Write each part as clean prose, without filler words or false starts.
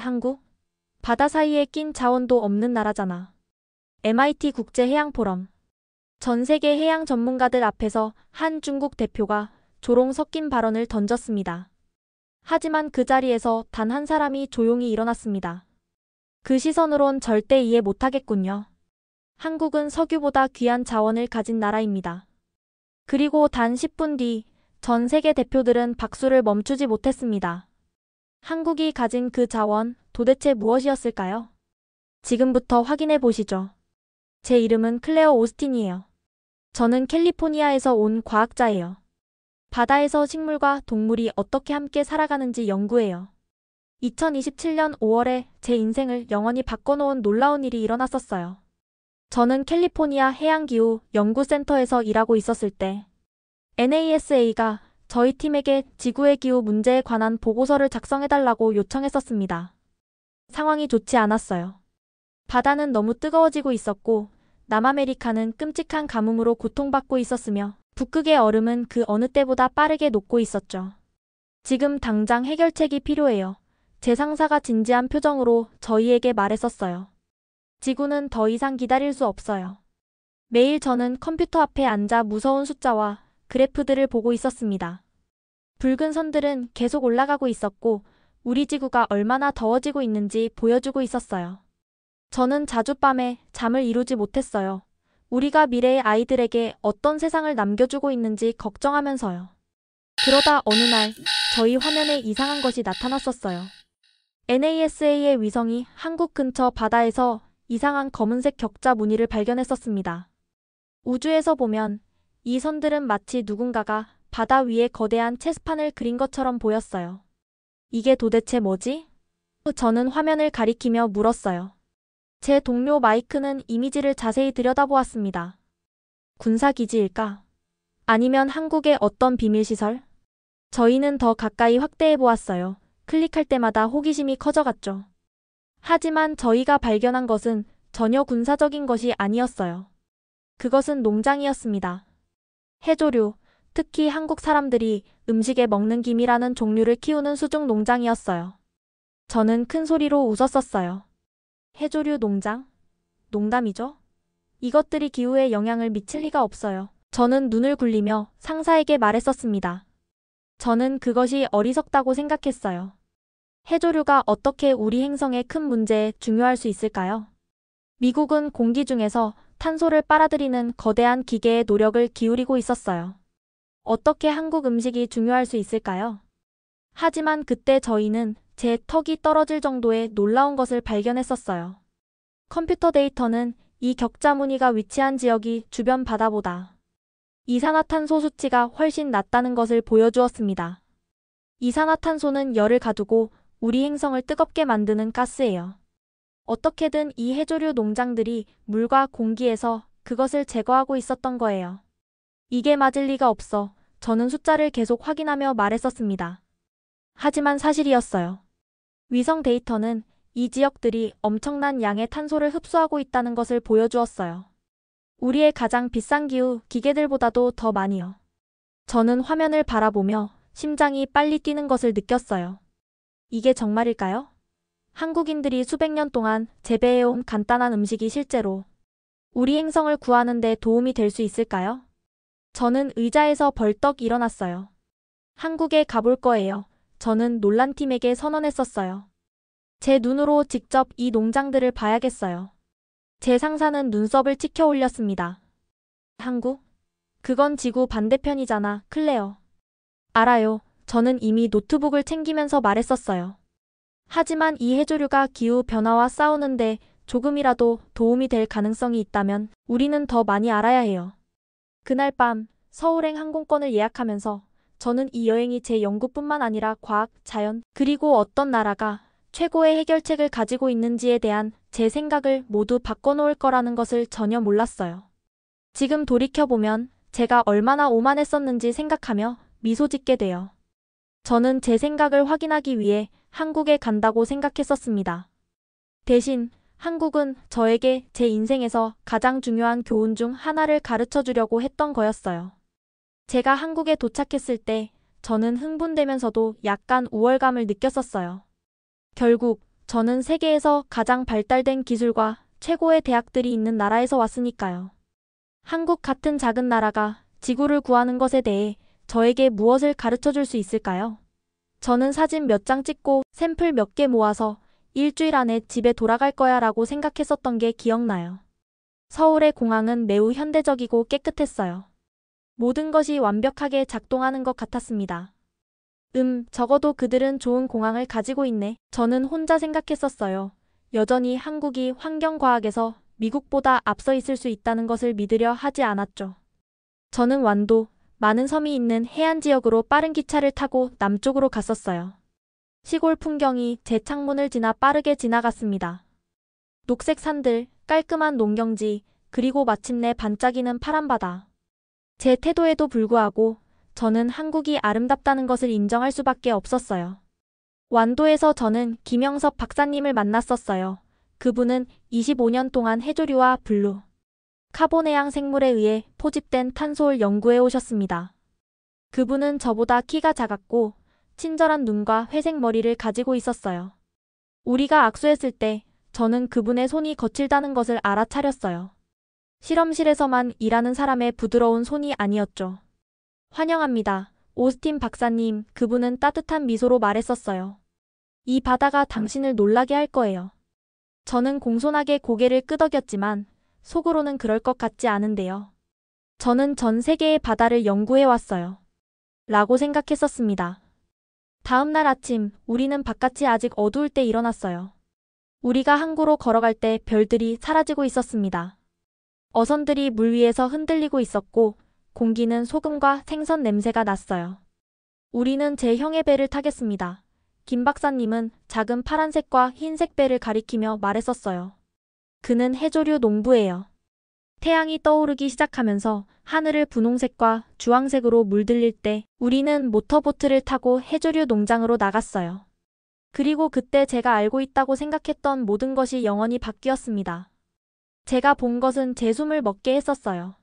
한국? 바다 사이에 낀 자원도 없는 나라잖아. MIT 국제해양포럼. 전 세계 해양 전문가들 앞에서 한 중국 대표가 조롱 섞인 발언을 던졌습니다. 하지만 그 자리에서 단 한 사람이 조용히 일어났습니다. 그 시선으론 절대 이해 못하겠군요. 한국은 석유보다 귀한 자원을 가진 나라입니다. 그리고 단 10분 뒤 전 세계 대표들은 박수를 멈추지 못했습니다. 한국이 가진 그 자원 도대체 무엇이었을까요? 지금부터 확인해 보시죠. 제 이름은 클레어 오스틴이에요. 저는 캘리포니아에서 온 과학자예요. 바다에서 식물과 동물이 어떻게 함께 살아가는지 연구해요. 2027년 5월에 제 인생을 영원히 바꿔놓은 놀라운 일이 일어났었어요. 저는 캘리포니아 해양기후 연구센터에서 일하고 있었을 때 NASA가 저희 팀에게 지구의 기후 문제에 관한 보고서를 작성해달라고 요청했었습니다. 상황이 좋지 않았어요. 바다는 너무 뜨거워지고 있었고 남아메리카는 끔찍한 가뭄으로 고통받고 있었으며 북극의 얼음은 그 어느 때보다 빠르게 녹고 있었죠. 지금 당장 해결책이 필요해요. 제 상사가 진지한 표정으로 저희에게 말했었어요. 지구는 더 이상 기다릴 수 없어요. 매일 저는 컴퓨터 앞에 앉아 무서운 숫자와 그래프들을 보고 있었습니다. 붉은 선들은 계속 올라가고 있었고 우리 지구가 얼마나 더워지고 있는지 보여주고 있었어요. 저는 자주 밤에 잠을 이루지 못했어요. 우리가 미래의 아이들에게 어떤 세상을 남겨주고 있는지 걱정하면서요. 그러다 어느 날 저희 화면에 이상한 것이 나타났었어요. NASA의 위성이 한국 근처 바다에서 이상한 검은색 격자 무늬를 발견했었습니다. 우주에서 보면 이 선들은 마치 누군가가 바다 위에 거대한 체스판을 그린 것처럼 보였어요. 이게 도대체 뭐지? 저는 화면을 가리키며 물었어요. 제 동료 마이크는 이미지를 자세히 들여다보았습니다. 군사기지일까? 아니면 한국의 어떤 비밀시설? 저희는 더 가까이 확대해 보았어요. 클릭할 때마다 호기심이 커져갔죠. 하지만 저희가 발견한 것은 전혀 군사적인 것이 아니었어요. 그것은 농장이었습니다. 해조류, 특히 한국 사람들이 음식에 먹는 김이라는 종류를 키우는 수중 농장이었어요. 저는 큰 소리로 웃었었어요. 해조류 농장? 농담이죠? 이것들이 기후에 영향을 미칠 리가 없어요. 저는 눈을 굴리며 상사에게 말했었습니다. 저는 그것이 어리석다고 생각했어요. 해조류가 어떻게 우리 행성의 큰 문제에 중요할 수 있을까요? 미국은 공기 중에서 탄소를 빨아들이는 거대한 기계에 노력을 기울이고 있었어요. 어떻게 한국 음식이 중요할 수 있을까요? 하지만 그때 저희는 제 턱이 떨어질 정도의 놀라운 것을 발견했었어요. 컴퓨터 데이터는 이 격자 무늬가 위치한 지역이 주변 바다보다 이산화탄소 수치가 훨씬 낮다는 것을 보여주었습니다. 이산화탄소는 열을 가두고 우리 행성을 뜨겁게 만드는 가스예요. 어떻게든 이 해조류 농장들이 물과 공기에서 그것을 제거하고 있었던 거예요. 이게 맞을 리가 없어. 저는 숫자를 계속 확인하며 말했었습니다. 하지만 사실이었어요. 위성 데이터는 이 지역들이 엄청난 양의 탄소를 흡수하고 있다는 것을 보여주었어요. 우리의 가장 비싼 기후 기계들보다도 더 많이요. 저는 화면을 바라보며 심장이 빨리 뛰는 것을 느꼈어요. 이게 정말일까요? 한국인들이 수백 년 동안 재배해온 간단한 음식이 실제로 우리 행성을 구하는 데 도움이 될 수 있을까요? 저는 의자에서 벌떡 일어났어요. 한국에 가볼 거예요. 저는 놀란 팀에게 선언했었어요. 제 눈으로 직접 이 농장들을 봐야겠어요. 제 상사는 눈썹을 치켜 올렸습니다. 한국? 그건 지구 반대편이잖아, 클레어. 알아요. 저는 이미 노트북을 챙기면서 말했었어요. 하지만 이 해조류가 기후 변화와 싸우는데 조금이라도 도움이 될 가능성이 있다면 우리는 더 많이 알아야 해요. 그날 밤 서울행 항공권을 예약하면서 저는 이 여행이 제 연구뿐만 아니라 과학, 자연, 그리고 어떤 나라가 최고의 해결책을 가지고 있는지에 대한 제 생각을 모두 바꿔놓을 거라는 것을 전혀 몰랐어요. 지금 돌이켜보면 제가 얼마나 오만했었는지 생각하며 미소 짓게 돼요. 저는 제 생각을 확인하기 위해 한국에 간다고 생각했었습니다. 대신 한국은 저에게 제 인생에서 가장 중요한 교훈 중 하나를 가르쳐 주려고 했던 거였어요. 제가 한국에 도착했을 때 저는 흥분되면서도 약간 우월감을 느꼈었어요. 결국 저는 세계에서 가장 발달된 기술과 최고의 대학들이 있는 나라에서 왔으니까요. 한국 같은 작은 나라가 지구를 구하는 것에 대해 저에게 무엇을 가르쳐 줄 수 있을까요? 저는 사진 몇 장 찍고 샘플 몇 개 모아서 일주일 안에 집에 돌아갈 거야 라고 생각했었던 게 기억나요. 서울의 공항은 매우 현대적이고 깨끗했어요. 모든 것이 완벽하게 작동하는 것 같았습니다. 적어도 그들은 좋은 공항을 가지고 있네. 저는 혼자 생각했었어요. 여전히 한국이 환경과학에서 미국보다 앞서 있을 수 있다는 것을 믿으려 하지 않았죠. 저는 완도, 많은 섬이 있는 해안 지역으로 빠른 기차를 타고 남쪽으로 갔었어요. 시골 풍경이 제 창문을 지나 빠르게 지나갔습니다. 녹색 산들, 깔끔한 농경지, 그리고 마침내 반짝이는 파란 바다. 제 태도에도 불구하고 저는 한국이 아름답다는 것을 인정할 수밖에 없었어요. 완도에서 저는 김영섭 박사님을 만났었어요. 그분은 25년 동안 해조류와 블루 카본해양 생물에 의해 포집된 탄소를 연구해 오셨습니다. 그분은 저보다 키가 작았고 친절한 눈과 회색 머리를 가지고 있었어요. 우리가 악수했을 때 저는 그분의 손이 거칠다는 것을 알아차렸어요. 실험실에서만 일하는 사람의 부드러운 손이 아니었죠. 환영합니다. 오스틴 박사님, 그분은 따뜻한 미소로 말했었어요. 이 바다가 당신을 놀라게 할 거예요. 저는 공손하게 고개를 끄덕였지만 속으로는 그럴 것 같지 않은데요. 저는 전 세계의 바다를 연구해 왔어요. 라고 생각했었습니다. 다음 날 아침, 우리는 바깥이 아직 어두울 때 일어났어요. 우리가 항구로 걸어갈 때 별들이 사라지고 있었습니다. 어선들이 물 위에서 흔들리고 있었고 공기는 소금과 생선 냄새가 났어요. 우리는 제 형의 배를 타겠습니다. 김 박사님은 작은 파란색과 흰색 배를 가리키며 말했었어요. 그는 해조류 농부예요. 태양이 떠오르기 시작하면서 하늘을 분홍색과 주황색으로 물들릴 때 우리는 모터보트를 타고 해조류 농장으로 나갔어요. 그리고 그때 제가 알고 있다고 생각했던 모든 것이 영원히 바뀌었습니다. 제가 본 것은 제 숨을 먹게 했었어요.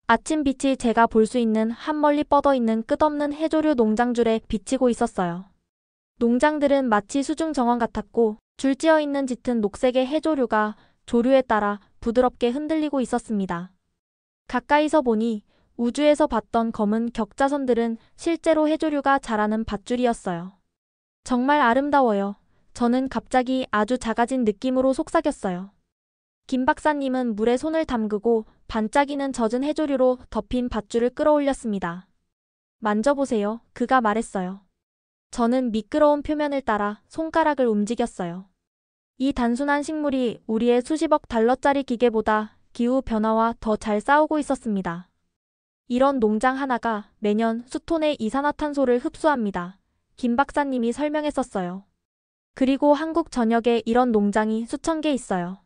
아침 빛이 제가 볼 수 있는 한 멀리 뻗어있는 끝없는 해조류 농장줄에 비치고 있었어요. 농장들은 마치 수중 정원 같았고 줄지어 있는 짙은 녹색의 해조류가 조류에 따라 부드럽게 흔들리고 있었습니다. 가까이서 보니 우주에서 봤던 검은 격자선들은 실제로 해조류가 자라는 밧줄이었어요. 정말 아름다워요. 저는 갑자기 아주 작아진 느낌으로 속삭였어요. 김 박사님은 물에 손을 담그고 반짝이는 젖은 해조류로 덮인 밧줄을 끌어올렸습니다. 만져보세요. 그가 말했어요. 저는 미끄러운 표면을 따라 손가락을 움직였어요. 이 단순한 식물이 우리의 수십억 달러짜리 기계보다 기후변화와 더 잘 싸우고 있었습니다. 이런 농장 하나가 매년 수톤의 이산화탄소를 흡수합니다. 김 박사님이 설명했었어요. 그리고 한국 전역에 이런 농장이 수천 개 있어요.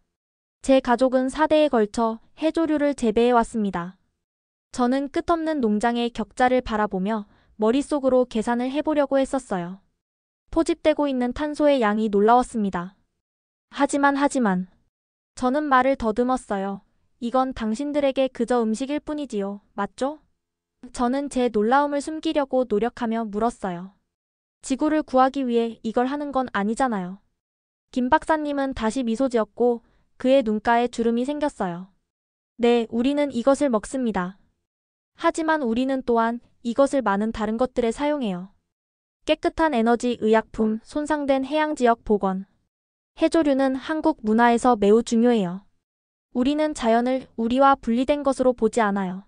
제 가족은 4대에 걸쳐 해조류를 재배해 왔습니다. 저는 끝없는 농장의 격자를 바라보며 머릿속으로 계산을 해보려고 했었어요. 포집되고 있는 탄소의 양이 놀라웠습니다. 하지만 저는 말을 더듬었어요. 이건 당신들에게 그저 음식일 뿐이지요. 맞죠? 저는 제 놀라움을 숨기려고 노력하며 물었어요. 지구를 구하기 위해 이걸 하는 건 아니잖아요. 김 박사님은 다시 미소 지었고 그의 눈가에 주름이 생겼어요. 네, 우리는 이것을 먹습니다. 하지만 우리는 또한 이것을 많은 다른 것들에 사용해요. 깨끗한 에너지, 의약품, 손상된 해양지역 복원. 해조류는 한국 문화에서 매우 중요해요. 우리는 자연을 우리와 분리된 것으로 보지 않아요.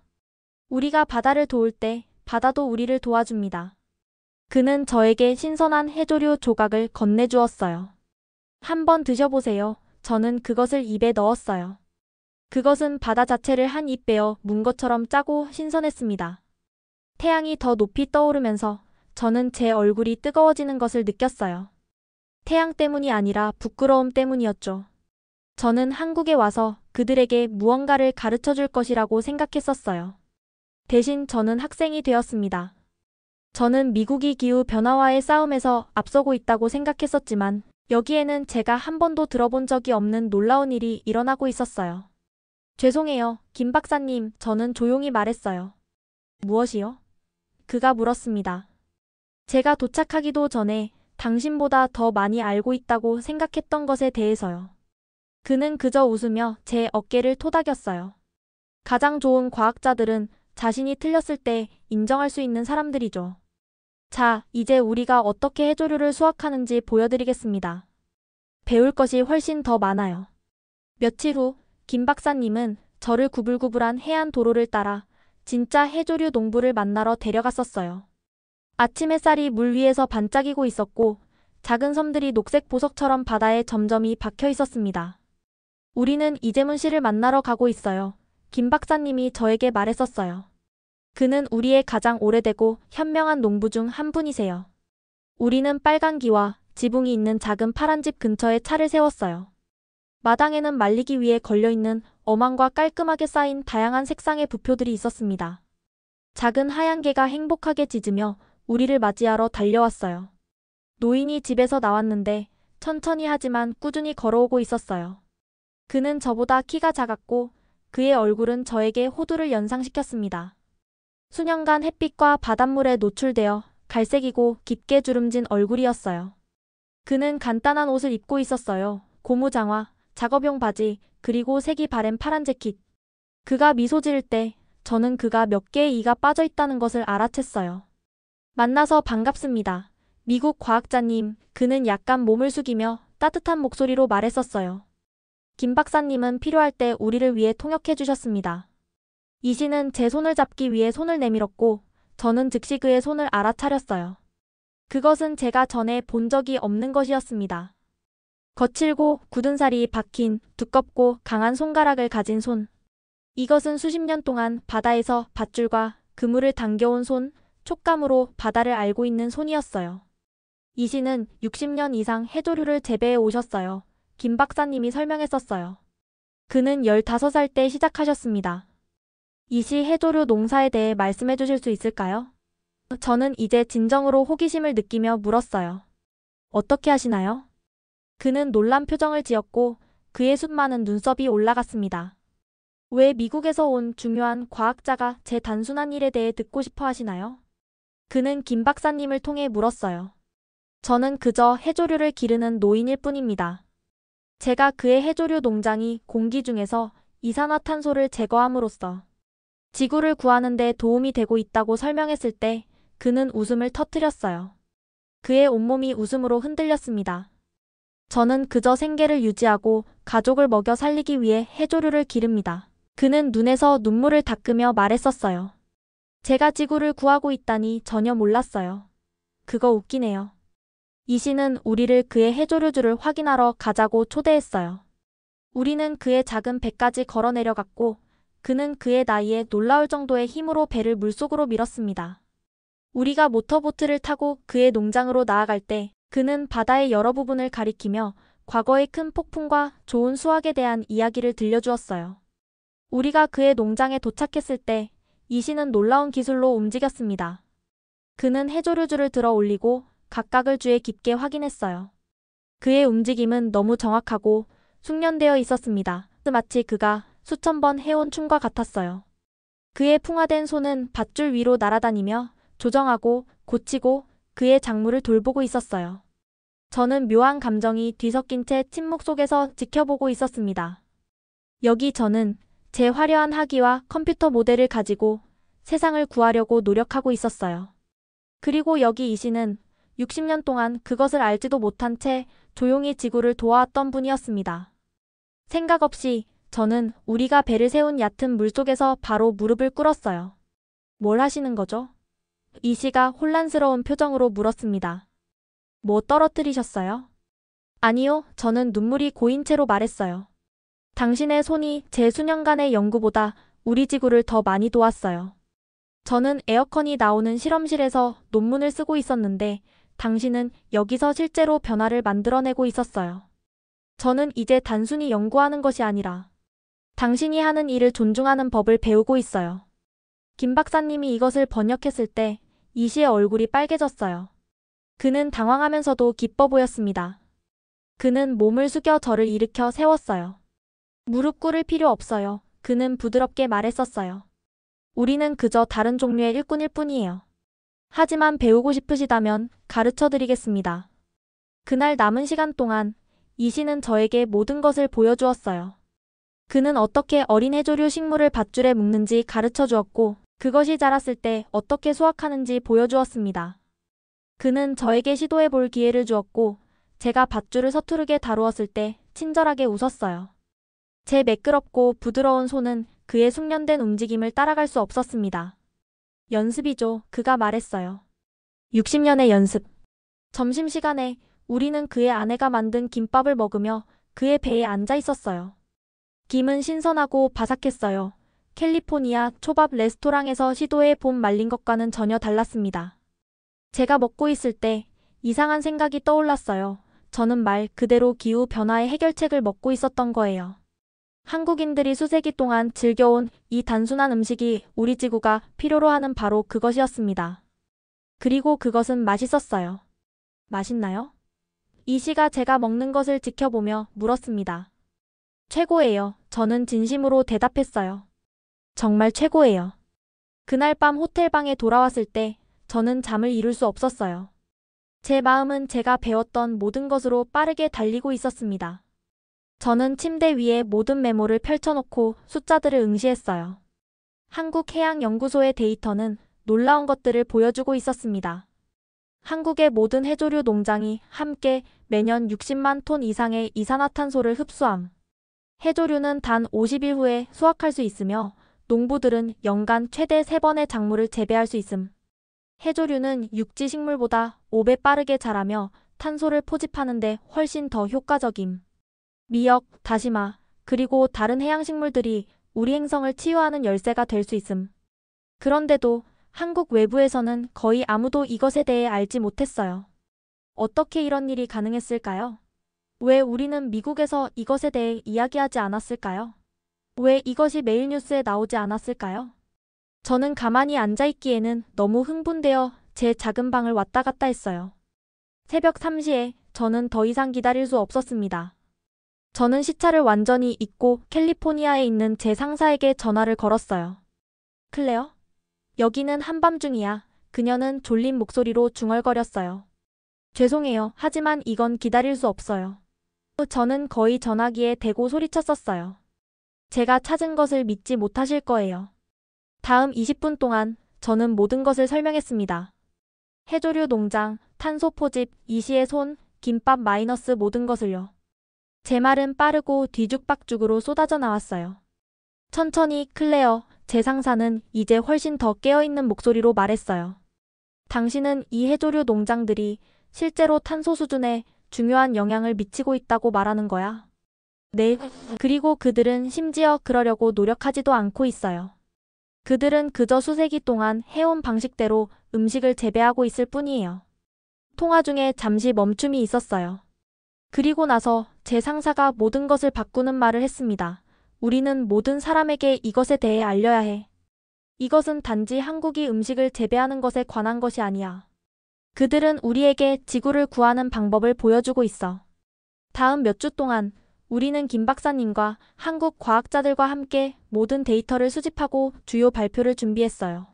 우리가 바다를 도울 때 바다도 우리를 도와줍니다. 그는 저에게 신선한 해조류 조각을 건네주었어요. 한번 드셔보세요. 저는 그것을 입에 넣었어요. 그것은 바다 자체를 한 입 베어 문 것처럼 짜고 신선했습니다. 태양이 더 높이 떠오르면서 저는 제 얼굴이 뜨거워지는 것을 느꼈어요. 태양 때문이 아니라 부끄러움 때문이었죠. 저는 한국에 와서 그들에게 무언가를 가르쳐 줄 것이라고 생각했었어요. 대신 저는 학생이 되었습니다. 저는 미국이 기후 변화와의 싸움에서 앞서고 있다고 생각했었지만 여기에는 제가 한 번도 들어본 적이 없는 놀라운 일이 일어나고 있었어요. 죄송해요, 김 박사님, 저는 조용히 말했어요. 무엇이요? 그가 물었습니다. 제가 도착하기도 전에 당신보다 더 많이 알고 있다고 생각했던 것에 대해서요. 그는 그저 웃으며 제 어깨를 토닥였어요. 가장 좋은 과학자들은 자신이 틀렸을 때 인정할 수 있는 사람들이죠. 자, 이제 우리가 어떻게 해조류를 수확하는지 보여드리겠습니다. 배울 것이 훨씬 더 많아요. 며칠 후, 김 박사님은 저를 구불구불한 해안 도로를 따라 진짜 해조류 농부를 만나러 데려갔었어요. 아침 햇살이 물 위에서 반짝이고 있었고 작은 섬들이 녹색 보석처럼 바다에 점점이 박혀 있었습니다. 우리는 이재문 씨를 만나러 가고 있어요. 김 박사님이 저에게 말했었어요. 그는 우리의 가장 오래되고 현명한 농부 중 한 분이세요. 우리는 빨간 기와 지붕이 있는 작은 파란 집 근처에 차를 세웠어요. 마당에는 말리기 위해 걸려있는 어망과 깔끔하게 쌓인 다양한 색상의 부표들이 있었습니다. 작은 하얀 개가 행복하게 짖으며 우리를 맞이하러 달려왔어요. 노인이 집에서 나왔는데 천천히 하지만 꾸준히 걸어오고 있었어요. 그는 저보다 키가 작았고 그의 얼굴은 저에게 호두를 연상시켰습니다. 수년간 햇빛과 바닷물에 노출되어 갈색이고 깊게 주름진 얼굴이었어요. 그는 간단한 옷을 입고 있었어요. 고무 장화, 작업용 바지, 그리고 색이 바랜 파란 재킷. 그가 미소 지을 때 저는 그가 몇 개의 이가 빠져 있다는 것을 알아챘어요. 만나서 반갑습니다. 미국 과학자님, 그는 약간 몸을 숙이며 따뜻한 목소리로 말했었어요. 김 박사님은 필요할 때 우리를 위해 통역해 주셨습니다. 이 씨는 제 손을 잡기 위해 손을 내밀었고 저는 즉시 그의 손을 알아차렸어요. 그것은 제가 전에 본 적이 없는 것이었습니다. 거칠고 굳은 살이 박힌 두껍고 강한 손가락을 가진 손. 이것은 수십 년 동안 바다에서 밧줄과 그물을 당겨온 손, 촉감으로 바다를 알고 있는 손이었어요. 이 씨는 60년 이상 해조류를 재배해 오셨어요. 김 박사님이 설명했었어요. 그는 15살 때 시작하셨습니다. 이 씨 해조류 농사에 대해 말씀해 주실 수 있을까요? 저는 이제 진정으로 호기심을 느끼며 물었어요. 어떻게 하시나요? 그는 놀란 표정을 지었고 그의 숱많은 눈썹이 올라갔습니다. 왜 미국에서 온 중요한 과학자가 제 단순한 일에 대해 듣고 싶어 하시나요? 그는 김 박사님을 통해 물었어요. 저는 그저 해조류를 기르는 노인일 뿐입니다. 제가 그의 해조류 농장이 공기 중에서 이산화탄소를 제거함으로써 지구를 구하는 데 도움이 되고 있다고 설명했을 때 그는 웃음을 터뜨렸어요. 그의 온몸이 웃음으로 흔들렸습니다. 저는 그저 생계를 유지하고 가족을 먹여 살리기 위해 해조류를 기릅니다. 그는 눈에서 눈물을 닦으며 말했었어요. 제가 지구를 구하고 있다니 전혀 몰랐어요. 그거 웃기네요. 이 씨는 우리를 그의 해조류주를 확인하러 가자고 초대했어요. 우리는 그의 작은 배까지 걸어 내려갔고 그는 그의 나이에 놀라울 정도의 힘으로 배를 물속으로 밀었습니다. 우리가 모터보트를 타고 그의 농장으로 나아갈 때 그는 바다의 여러 부분을 가리키며 과거의 큰 폭풍과 좋은 수확에 대한 이야기를 들려주었어요. 우리가 그의 농장에 도착했을 때 이 씨는 놀라운 기술로 움직였습니다. 그는 해조류줄을 들어 올리고 각각을 쥐에 깊게 확인했어요. 그의 움직임은 너무 정확하고 숙련되어 있었습니다. 마치 그가 수천 번 해온 춤과 같았어요. 그의 풍화된 손은 밧줄 위로 날아다니며 조정하고 고치고 그의 작물을 돌보고 있었어요. 저는 묘한 감정이 뒤섞인 채 침묵 속에서 지켜보고 있었습니다. 여기 저는 제 화려한 학위와 컴퓨터 모델을 가지고 세상을 구하려고 노력하고 있었어요. 그리고 여기 이 씨는 60년 동안 그것을 알지도 못한 채 조용히 지구를 도와왔던 분이었습니다. 생각 없이 저는 우리가 배를 세운 얕은 물속에서 바로 무릎을 꿇었어요. 뭘 하시는 거죠? 이 씨가 혼란스러운 표정으로 물었습니다. 뭐 떨어뜨리셨어요? 아니요, 저는 눈물이 고인 채로 말했어요. 당신의 손이 제 수년간의 연구보다 우리 지구를 더 많이 도왔어요. 저는 에어컨이 나오는 실험실에서 논문을 쓰고 있었는데 당신은 여기서 실제로 변화를 만들어내고 있었어요. 저는 이제 단순히 연구하는 것이 아니라 당신이 하는 일을 존중하는 법을 배우고 있어요. 김 박사님이 이것을 번역했을 때 이 씨의 얼굴이 빨개졌어요. 그는 당황하면서도 기뻐 보였습니다. 그는 몸을 숙여 저를 일으켜 세웠어요. 무릎 꿇을 필요 없어요. 그는 부드럽게 말했었어요. 우리는 그저 다른 종류의 일꾼일 뿐이에요. 하지만 배우고 싶으시다면 가르쳐 드리겠습니다. 그날 남은 시간 동안 이 씨는 저에게 모든 것을 보여주었어요. 그는 어떻게 어린 해조류 식물을 밧줄에 묶는지 가르쳐 주었고, 그것이 자랐을 때 어떻게 수확하는지 보여주었습니다. 그는 저에게 시도해 볼 기회를 주었고, 제가 밧줄을 서투르게 다루었을 때 친절하게 웃었어요. 제 매끄럽고 부드러운 손은 그의 숙련된 움직임을 따라갈 수 없었습니다. 연습이죠, 그가 말했어요. 60년의 연습. 점심시간에 우리는 그의 아내가 만든 김밥을 먹으며 그의 배에 앉아 있었어요. 김은 신선하고 바삭했어요. 캘리포니아 초밥 레스토랑에서 시도해 본 말린 것과는 전혀 달랐습니다. 제가 먹고 있을 때 이상한 생각이 떠올랐어요. 저는 말 그대로 기후 변화의 해결책을 먹고 있었던 거예요. 한국인들이 수세기 동안 즐겨온 이 단순한 음식이 우리 지구가 필요로 하는 바로 그것이었습니다. 그리고 그것은 맛있었어요. 맛있나요? 이 씨가 제가 먹는 것을 지켜보며 물었습니다. 최고예요. 저는 진심으로 대답했어요. 정말 최고예요. 그날 밤 호텔방에 돌아왔을 때 저는 잠을 이룰 수 없었어요. 제 마음은 제가 배웠던 모든 것으로 빠르게 달리고 있었습니다. 저는 침대 위에 모든 메모를 펼쳐놓고 숫자들을 응시했어요. 한국해양연구소의 데이터는 놀라운 것들을 보여주고 있었습니다. 한국의 모든 해조류 농장이 함께 매년 60만 톤 이상의 이산화탄소를 흡수함. 해조류는 단 50일 후에 수확할 수 있으며 농부들은 연간 최대 3번의 작물을 재배할 수 있음. 해조류는 육지 식물보다 5배 빠르게 자라며 탄소를 포집하는 데 훨씬 더 효과적임. 미역, 다시마, 그리고 다른 해양식물들이 우리 행성을 치유하는 열쇠가 될 수 있음. 그런데도 한국 외부에서는 거의 아무도 이것에 대해 알지 못했어요. 어떻게 이런 일이 가능했을까요? 왜 우리는 미국에서 이것에 대해 이야기하지 않았을까요? 왜 이것이 매일 뉴스에 나오지 않았을까요? 저는 가만히 앉아있기에는 너무 흥분되어 제 작은 방을 왔다 갔다 했어요. 새벽 3시에 저는 더 이상 기다릴 수 없었습니다. 저는 시차를 완전히 잊고 캘리포니아에 있는 제 상사에게 전화를 걸었어요. 클레어? 여기는 한밤중이야. 그녀는 졸린 목소리로 중얼거렸어요. 죄송해요. 하지만 이건 기다릴 수 없어요. 저는 거의 전화기에 대고 소리쳤었어요. 제가 찾은 것을 믿지 못하실 거예요. 다음 20분 동안 저는 모든 것을 설명했습니다. 해조류 농장, 탄소 포집, 이시의 손, 김밥 마이너스 모든 것을요. 제 말은 빠르고 뒤죽박죽으로 쏟아져 나왔어요. 천천히 클레어, 제 상사는 이제 훨씬 더 깨어있는 목소리로 말했어요. 당신은 이 해조류 농장들이 실제로 탄소 수준에 중요한 영향을 미치고 있다고 말하는 거야. 네. 그리고 그들은 심지어 그러려고 노력하지도 않고 있어요. 그들은 그저 수세기 동안 해온 방식대로 음식을 재배하고 있을 뿐이에요. 통화 중에 잠시 멈춤이 있었어요. 그리고 나서 제 상사가 모든 것을 바꾸는 말을 했습니다. 우리는 모든 사람에게 이것에 대해 알려야 해. 이것은 단지 한국이 음식을 재배하는 것에 관한 것이 아니야. 그들은 우리에게 지구를 구하는 방법을 보여주고 있어. 다음 몇 주 동안 우리는 김 박사님과 한국 과학자들과 함께 모든 데이터를 수집하고 주요 발표를 준비했어요.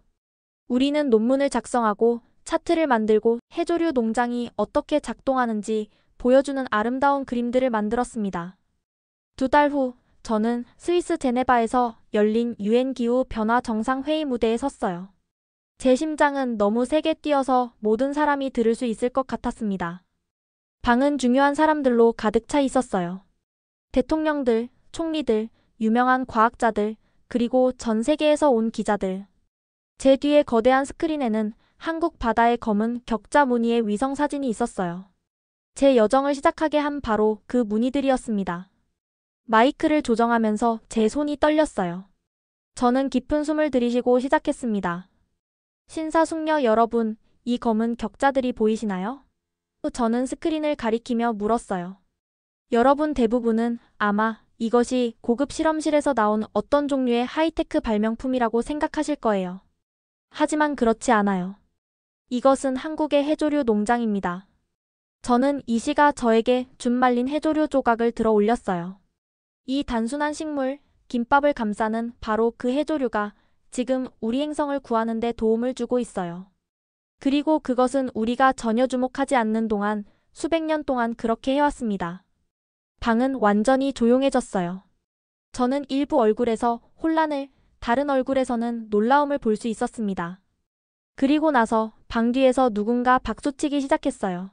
우리는 논문을 작성하고 차트를 만들고 해조류 농장이 어떻게 작동하는지 보여주는 아름다운 그림들을 만들었습니다. 2달 후 저는 스위스 제네바에서 열린 유엔 기후 변화 정상회의 무대에 섰어요. 제 심장은 너무 세게 뛰어서 모든 사람이 들을 수 있을 것 같았습니다. 방은 중요한 사람들로 가득 차 있었어요. 대통령들, 총리들, 유명한 과학자들, 그리고 전 세계에서 온 기자들. 제 뒤에 거대한 스크린에는 한국 바다의 검은 격자 무늬의 위성 사진이 있었어요. 제 여정을 시작하게 한 바로 그 무늬들이었습니다. 마이크를 조정하면서 제 손이 떨렸어요. 저는 깊은 숨을 들이쉬고 시작했습니다. 신사숙녀 여러분, 이 검은 격자들이 보이시나요? 저는 스크린을 가리키며 물었어요. 여러분 대부분은 아마 이것이 고급 실험실에서 나온 어떤 종류의 하이테크 발명품이라고 생각하실 거예요. 하지만 그렇지 않아요. 이것은 한국의 해조류 농장입니다. 저는 이 씨가 저에게 준 말린 해조류 조각을 들어 올렸어요. 이 단순한 식물, 김밥을 감싸는 바로 그 해조류가 지금 우리 행성을 구하는 데 도움을 주고 있어요. 그리고 그것은 우리가 전혀 주목하지 않는 동안 수백 년 동안 그렇게 해왔습니다. 방은 완전히 조용해졌어요. 저는 일부 얼굴에서 혼란을, 다른 얼굴에서는 놀라움을 볼 수 있었습니다. 그리고 나서 방 뒤에서 누군가 박수치기 시작했어요.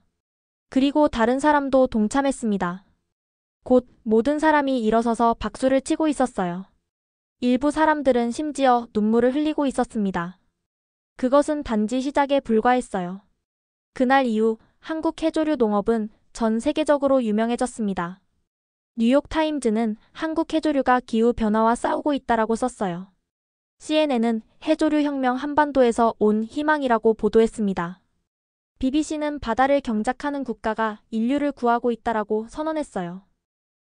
그리고 다른 사람도 동참했습니다. 곧 모든 사람이 일어서서 박수를 치고 있었어요. 일부 사람들은 심지어 눈물을 흘리고 있었습니다. 그것은 단지 시작에 불과했어요. 그날 이후 한국 해조류 농업은 전 세계적으로 유명해졌습니다. 뉴욕타임즈는 한국 해조류가 기후변화와 싸우고 있다라고 썼어요. CNN은 해조류 혁명 한반도에서 온 희망이라고 보도했습니다. BBC는 바다를 경작하는 국가가 인류를 구하고 있다라고 선언했어요.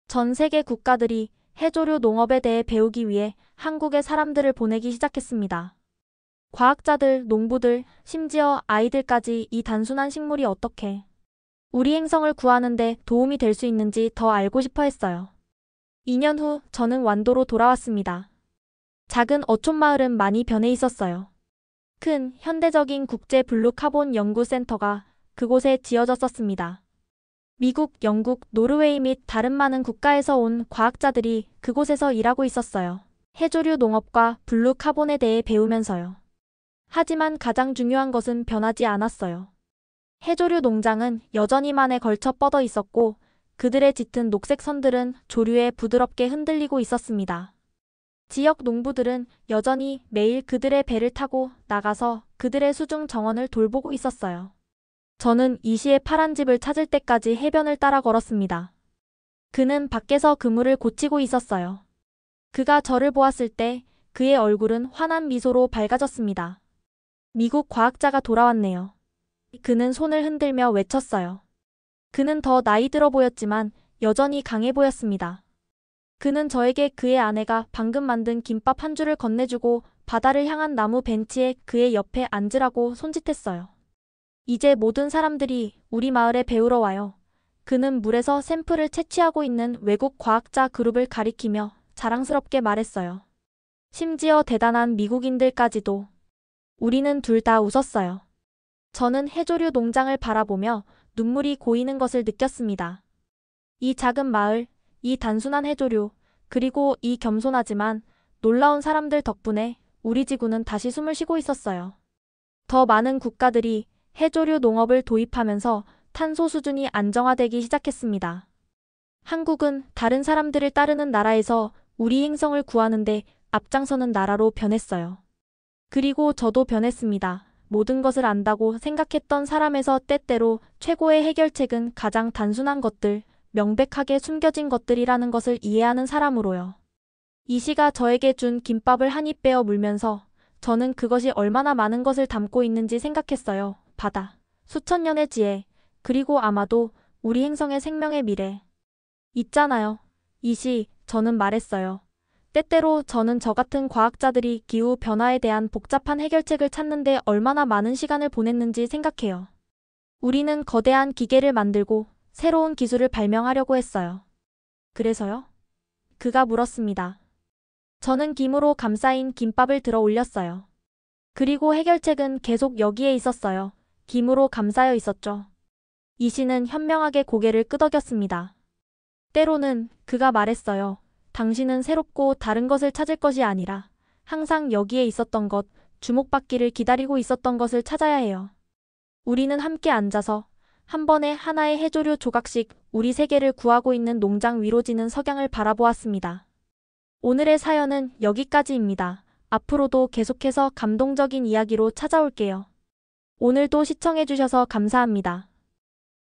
전 세계 국가들이 해조류 농업에 대해 배우기 위해 한국에 사람들을 보내기 시작했습니다. 과학자들, 농부들, 심지어 아이들까지 이 단순한 식물이 어떻게 우리 행성을 구하는데 도움이 될 수 있는지 더 알고 싶어 했어요. 2년 후 저는 완도로 돌아왔습니다. 작은 어촌 마을은 많이 변해 있었어요. 큰 현대적인 국제 블루 카본 연구센터가 그곳에 지어졌었습니다. 미국, 영국, 노르웨이 및 다른 많은 국가에서 온 과학자들이 그곳에서 일하고 있었어요. 해조류 농업과 블루 카본에 대해 배우면서요. 하지만 가장 중요한 것은 변하지 않았어요. 해조류 농장은 여전히 만에 걸쳐 뻗어 있었고 그들의 짙은 녹색 선들은 조류에 부드럽게 흔들리고 있었습니다. 지역 농부들은 여전히 매일 그들의 배를 타고 나가서 그들의 수중 정원을 돌보고 있었어요. 저는 이시의 파란 집을 찾을 때까지 해변을 따라 걸었습니다. 그는 밖에서 그물을 고치고 있었어요. 그가 저를 보았을 때 그의 얼굴은 환한 미소로 밝아졌습니다. 미국 과학자가 돌아왔네요. 그는 손을 흔들며 외쳤어요. 그는 더 나이 들어 보였지만 여전히 강해 보였습니다. 그는 저에게 그의 아내가 방금 만든 김밥 한 줄을 건네주고 바다를 향한 나무 벤치에 그의 옆에 앉으라고 손짓했어요. 이제 모든 사람들이 우리 마을에 배우러 와요. 그는 물에서 샘플을 채취하고 있는 외국 과학자 그룹을 가리키며 자랑스럽게 말했어요. 심지어 대단한 미국인들까지도. 우리는 둘 다 웃었어요. 저는 해조류 농장을 바라보며 눈물이 고이는 것을 느꼈습니다. 이 작은 마을, 이 단순한 해조류, 그리고 이 겸손하지만 놀라운 사람들 덕분에 우리 지구는 다시 숨을 쉬고 있었어요. 더 많은 국가들이 해조류 농업을 도입하면서 탄소 수준이 안정화되기 시작했습니다. 한국은 다른 사람들을 따르는 나라에서 우리 행성을 구하는데 앞장서는 나라로 변했어요. 그리고 저도 변했습니다. 모든 것을 안다고 생각했던 사람에서 때때로 최고의 해결책은 가장 단순한 것들, 명백하게 숨겨진 것들이라는 것을 이해하는 사람으로요. 이시가 저에게 준 김밥을 한 입 베어 물면서 저는 그것이 얼마나 많은 것을 담고 있는지 생각했어요. 바다, 수천 년의 지혜, 그리고 아마도 우리 행성의 생명의 미래. 있잖아요. 이시, 저는 말했어요. 때때로 저는 저 같은 과학자들이 기후 변화에 대한 복잡한 해결책을 찾는데 얼마나 많은 시간을 보냈는지 생각해요. 우리는 거대한 기계를 만들고 새로운 기술을 발명하려고 했어요. 그래서요? 그가 물었습니다. 저는 김으로 감싸인 김밥을 들어 올렸어요. 그리고 해결책은 계속 여기에 있었어요. 김으로 감싸여 있었죠. 이시는 현명하게 고개를 끄덕였습니다. 때로는 그가 말했어요. 당신은 새롭고 다른 것을 찾을 것이 아니라 항상 여기에 있었던 것, 주목받기를 기다리고 있었던 것을 찾아야 해요. 우리는 함께 앉아서 한 번에 하나의 해조류 조각씩 우리 세계를 구하고 있는 농장 위로 지는 석양을 바라보았습니다. 오늘의 사연은 여기까지입니다. 앞으로도 계속해서 감동적인 이야기로 찾아올게요. 오늘도 시청해주셔서 감사합니다.